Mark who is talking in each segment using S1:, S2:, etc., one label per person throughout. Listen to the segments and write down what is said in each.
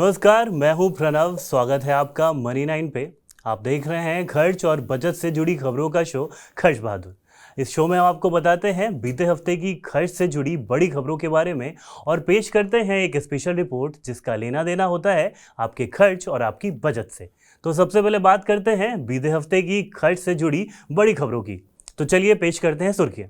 S1: नमस्कार, मैं हूं प्रणव। स्वागत है आपका मनी 9 पे। आप देख रहे हैं खर्च और बचत से जुड़ी खबरों का शो खर्च बहादुर। इस शो में हम आपको बताते हैं बीते हफ्ते की खर्च से जुड़ी बड़ी खबरों के बारे में और पेश करते हैं एक स्पेशल रिपोर्ट जिसका लेना देना होता है आपके खर्च और आपकी बचत से। तो सबसे पहले बात करते हैं बीते हफ्ते की खर्च से जुड़ी बड़ी खबरों की। तो चलिए पेश करते हैं सुर्खियां।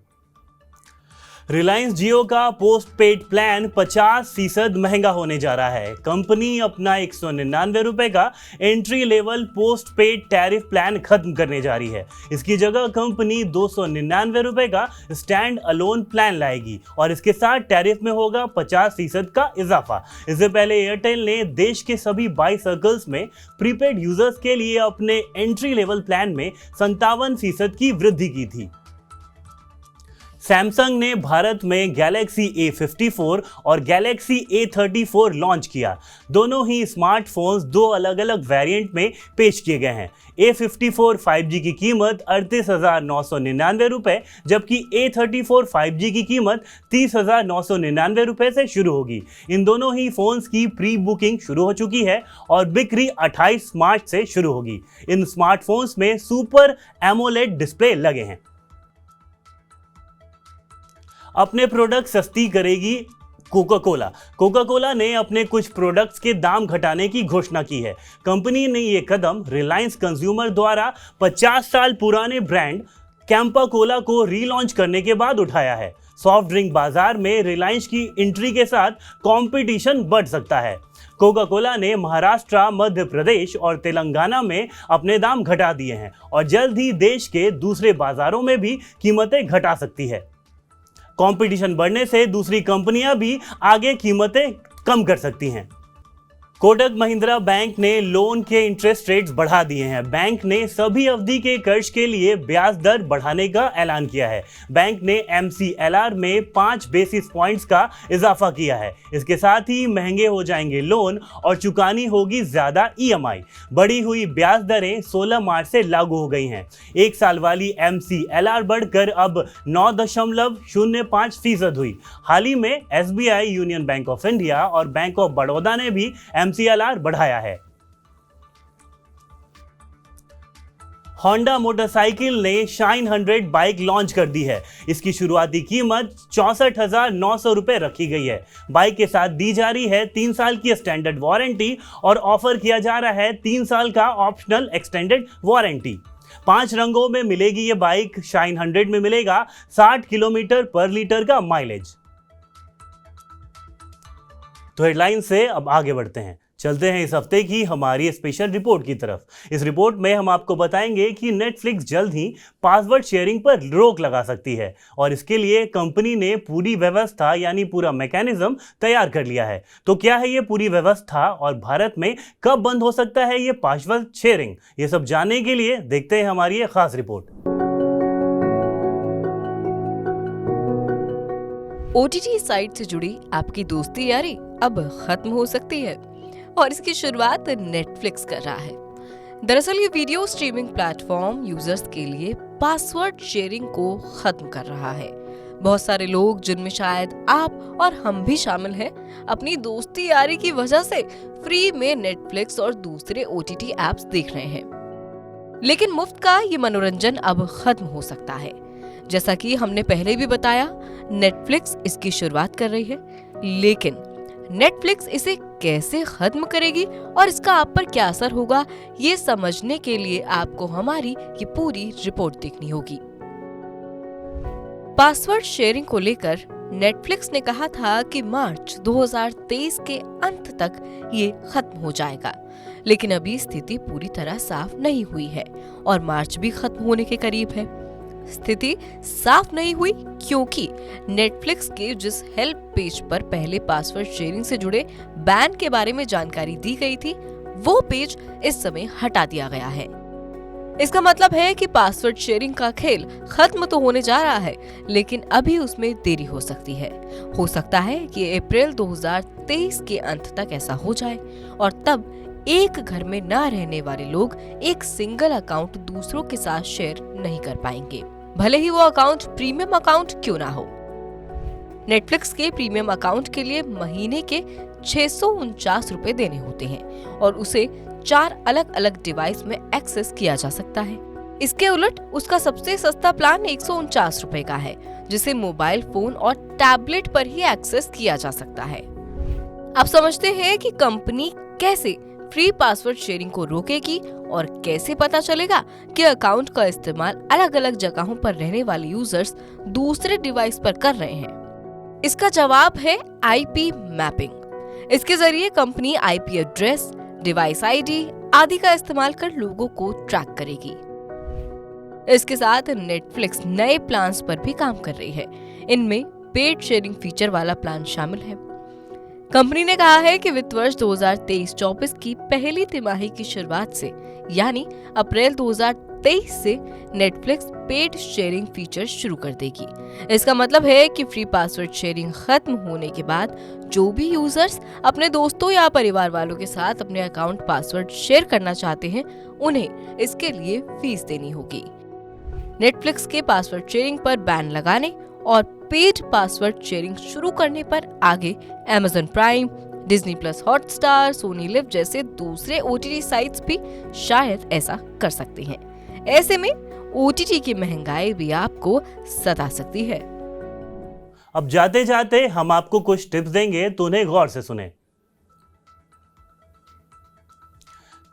S1: रिलायंस जियो का पोस्ट पेड प्लान 50% महंगा होने जा रहा है। कंपनी अपना 199 रुपए का entry level post paid tariff plan खत्म करने जा रही है। इसकी जगह कंपनी 299 रुपए का स्टैंड अलोन प्लान लाएगी और इसके साथ टैरिफ में होगा 50% का इजाफा। इससे पहले एयरटेल ने देश के सभी 22 सर्कल्स में प्रीपेड यूजर्स के लिए अपने एंट्री लेवल प्लान में 57% की वृद्धि की थी। सैमसंग ने भारत में गैलेक्सी A54 और गैलेक्सी A34 लॉन्च किया। दोनों ही स्मार्टफोन्स दो अलग अलग वेरिएंट में पेश किए गए हैं। A54 5G की कीमत 38,999 रुपए, जबकि A34 5G की कीमत 30,999 रुपए से शुरू होगी। इन दोनों ही फोन्स की प्री बुकिंग शुरू हो चुकी है और बिक्री 28 मार्च से शुरू होगी। इन स्मार्टफोन्स में सुपर एमोलेड डिस्प्ले लगे हैं। अपने प्रोडक्ट सस्ती करेगी कोका कोला ने अपने कुछ प्रोडक्ट्स के दाम घटाने की घोषणा की है। कंपनी ने ये कदम रिलायंस कंज्यूमर द्वारा 50 साल पुराने ब्रांड कैंपा कोला को रीलॉन्च करने के बाद उठाया है। सॉफ्ट ड्रिंक बाजार में रिलायंस की एंट्री के साथ कंपटीशन बढ़ सकता है। कोका कोला ने महाराष्ट्र, मध्य प्रदेश और तेलंगाना में अपने दाम घटा दिए हैं और जल्द ही देश के दूसरे बाजारों में भी कीमतें घटा सकती है। कंपटीशन बढ़ने से दूसरी कंपनियां भी आगे कीमतें कम कर सकती हैं। कोटक महिंद्रा बैंक ने लोन के इंटरेस्ट रेट्स बढ़ा दिए हैं। बैंक ने सभी अवधि के कर्ज के लिए ब्याज दर बढ़ाने का ऐलान किया है। बैंक ने MCLR में 5 बेसिस पॉइंट्स का इजाफा किया है। इसके साथ ही महंगे हो जाएंगे लोन और चुकानी होगी ज्यादा EMI। बढ़ी हुई ब्याज दरें 16 मार्च से लागू हो गई हैं। 1 साल वाली MCLR बढ़कर अब 9.05% हुई। हाल ही में SBI, union bank of India और बैंक ऑफ बड़ौदा ने भी MCLR बढ़ाया है। होंडा मोटरसाइकिल ने शाइन 100 बाइक लॉन्च कर दी है। इसकी शुरुआती कीमत 64,900 रुपए रखी गई है। बाइक के साथ दी जा रही है 3 साल की स्टैंडर्ड वारंटी और ऑफर किया जा रहा है 3 साल का ऑप्शनल एक्सटेंडेड वारंटी। 5 रंगों में मिलेगी ये बाइक। शाइन 100 में मिलेगा 60 किलोमीटर पर लीटर का माइलेज। तो हेडलाइन से अब आगे बढ़ते हैं। चलते हैं इस हफ्ते की हमारी स्पेशल रिपोर्ट की तरफ। इस रिपोर्ट में हम आपको बताएंगे कि नेटफ्लिक्स जल्द ही पासवर्ड शेयरिंग पर रोक लगा सकती है और इसके लिए कंपनी ने पूरी व्यवस्था यानी पूरा मैकेनिज्म तैयार कर लिया है। तो क्या है ये पूरी व्यवस्था और भारत में कब बंद हो सकता है ये पासवर्ड शेयरिंग, ये सब जानने के लिए देखते हैं हमारी ये खास रिपोर्ट।
S2: OTT साइट से जुड़ी आपकी दोस्ती यारी अब खत्म हो सकती है और इसकी शुरुआत नेटफ्लिक्स कर रहा है। दरअसल ये वीडियो स्ट्रीमिंग प्लेटफॉर्म यूजर्स के लिए पासवर्ड शेयरिंग को खत्म कर रहा है। बहुत सारे लोग, जिनमें शायद आप और हम भी शामिल हैं, अपनी दोस्ती यारी की वजह से फ्री में नेटफ्लिक्स और दूसरे OTT एप्स देख रहे हैं। लेकिन मुफ्त का ये मनोरंजन अब खत्म हो सकता है। जैसा कि हमने पहले भी बताया, नेटफ्लिक्स इसकी शुरुआत कर रही है, लेकिन नेटफ्लिक्स इसे कैसे खत्म करेगी और इसका आप पर क्या असर होगा, ये समझने के लिए आपको हमारी ये पूरी रिपोर्ट देखनी होगी। पासवर्ड शेयरिंग को लेकर नेटफ्लिक्स ने कहा था कि मार्च 2023 के अंत तक ये खत्म हो जाएगा, लेकिन अभी स्थिति पूरी तरह साफ नहीं हुई है और मार्च भी खत्म होने के करीब है। स्थिति साफ नहीं हुई क्योंकि नेटफ्लिक्स के जिस हेल्प पेज पर पहले पासवर्ड शेयरिंग से जुड़े बैन के बारे में जानकारी दी गई थी, वो पेज इस समय हटा दिया गया है। इसका मतलब है कि पासवर्ड शेयरिंग का खेल खत्म तो होने जा रहा है, लेकिन अभी उसमें देरी हो सकती है। हो सकता है कि अप्रैल 2023 के अंत तक ऐसा हो जाए और तब एक घर में ना रहने वाले लोग एक सिंगल अकाउंट दूसरों के साथ शेयर नहीं कर पाएंगे, भले ही वो अकाउंट प्रीमियम अकाउंट क्यों ना हो। नेटफ्लिक्स के प्रीमियम अकाउंट के लिए महीने के ₹649 देने होते हैं और उसे 4 अलग अलग डिवाइस में एक्सेस किया जा सकता है। इसके उलट उसका सबसे सस्ता प्लान ₹149 का है, जिसे मोबाइल फोन और टैबलेट पर ही एक्सेस किया जा सकता है। अब समझते हैं कि कंपनी कैसे फ्री पासवर्ड शेयरिंग को रोकेगी और कैसे पता चलेगा कि अकाउंट का इस्तेमाल अलग अलग जगहों पर रहने वाले यूजर्स दूसरे डिवाइस पर कर रहे हैं। इसका जवाब है आईपी मैपिंग। इसके जरिए company IP address, device ID आदि का इस्तेमाल कर लोगों को ट्रैक करेगी। इसके साथ नेटफ्लिक्स नए प्लान्स पर भी काम कर रही है। इनमें पेड शेयरिंग फीचर वाला प्लान शामिल है। कंपनी ने कहा है कि वित्त वर्ष 2023-24 की पहली तिमाही की शुरुआत से यानी अप्रैल 2023 से नेटफ्लिक्स पेड शेयरिंग फीचर शुरू कर देगी। इसका मतलब है कि फ्री पासवर्ड शेयरिंग खत्म होने के बाद जो भी यूजर्स अपने दोस्तों या परिवार वालों के साथ अपने अकाउंट पासवर्ड शेयर करना चाहते हैं, उन्हें इसके लिए फीस देनी होगी। नेटफ्लिक्स के पासवर्ड शेयरिंग पर बैन लगाने और पेड पासवर्ड शेयरिंग शुरू करने पर आगे Amazon prime, Disney plus Hotstar, Sony LIV जैसे दूसरे OTT साइट्स भी शायद ऐसा कर सकते हैं। ऐसे में OTT की महंगाई भी आपको सता सकती है।
S1: अब जाते जाते हम आपको कुछ टिप्स देंगे, तो उन्हें गौर से सुने।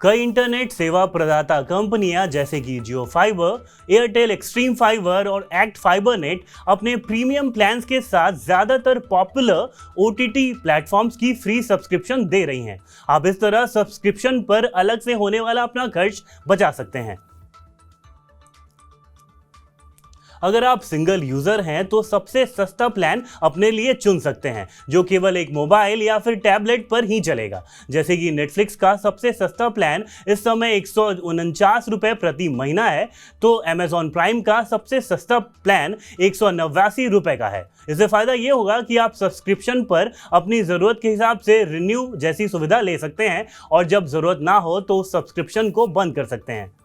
S1: कई इंटरनेट सेवा प्रदाता कंपनियां जैसे कि जियो फाइबर, एयरटेल एक्सट्रीम फाइबर और एक्ट फाइबर नेट अपने प्रीमियम प्लान्स के साथ ज्यादातर पॉपुलर OTT प्लेटफॉर्म्स की फ्री सब्सक्रिप्शन दे रही हैं। आप इस तरह सब्सक्रिप्शन पर अलग से होने वाला अपना खर्च बचा सकते हैं। अगर आप सिंगल यूजर हैं तो सबसे सस्ता प्लान अपने लिए चुन सकते हैं, जो केवल एक मोबाइल या फिर टैबलेट पर ही चलेगा। जैसे कि नेटफ्लिक्स का सबसे सस्ता प्लान इस समय ₹149 प्रति महीना है, तो अमेजॉन प्राइम का सबसे सस्ता प्लान ₹189 का है। इससे फायदा ये होगा कि आप सब्सक्रिप्शन पर अपनी जरूरत के हिसाब से रिन्यू जैसी सुविधा ले सकते हैं और जब जरूरत ना हो तो उस सब्सक्रिप्शन को बंद कर सकते हैं।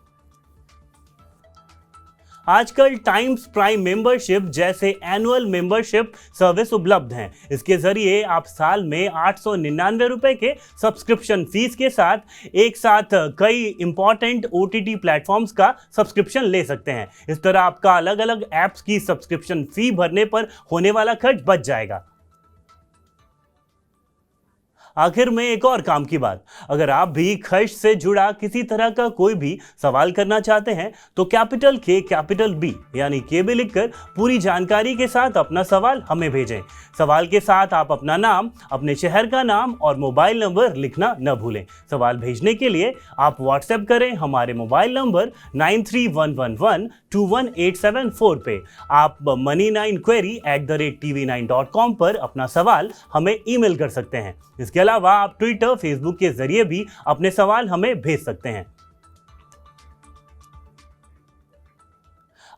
S1: आजकल टाइम्स प्राइम मेंबरशिप जैसे एनुअल मेंबरशिप सर्विस उपलब्ध हैं। इसके जरिए आप साल में ₹899 के सब्सक्रिप्शन फीस के साथ एक साथ कई इंपॉर्टेंट OTT प्लेटफॉर्म्स का सब्सक्रिप्शन ले सकते हैं। इस तरह आपका अलग अलग ऐप्स की सब्सक्रिप्शन फी भरने पर होने वाला खर्च बच जाएगा। आखिर में एक और काम की बात, अगर आप भी खर्च से जुड़ा किसी तरह का कोई भी सवाल करना चाहते हैं तो कैपिटल K कैपिटल B यानी KB लिखकर पूरी जानकारी के साथ अपना सवाल हमें भेजें। सवाल के साथ आप अपना नाम, अपने शहर का नाम और मोबाइल नंबर लिखना न भूलें। सवाल भेजने के लिए आप व्हाट्सएप करें हमारे मोबाइल नंबर 9311121874 पे। आप money9query@tv9.com पर अपना सवाल हमें ईमेल कर सकते हैं। इसके अलावा आप ट्विटर, फेसबुक के जरिए भी अपने सवाल हमें भेज सकते हैं।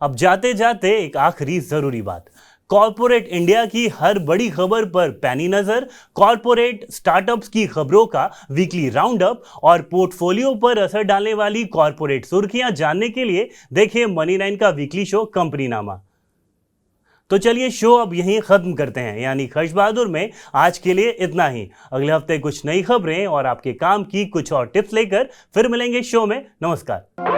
S1: अब जाते जाते एक आखिरी जरूरी बात, कॉर्पोरेट इंडिया की हर बड़ी खबर पर पैनी नजर, कॉर्पोरेट स्टार्टअप्स की खबरों का वीकली राउंड अप और पोर्टफोलियो पर असर डालने वाली कॉर्पोरेट सुर्खियां जानने के लिए देखिए मनी9 का वीकली शो कंपनीनामा। तो चलिए शो अब यहीं खत्म करते हैं, यानी खर्च बहादुर में आज के लिए इतना ही। अगले हफ्ते कुछ नई खबरें और आपके काम की कुछ और टिप्स लेकर फिर मिलेंगे शो में। नमस्कार।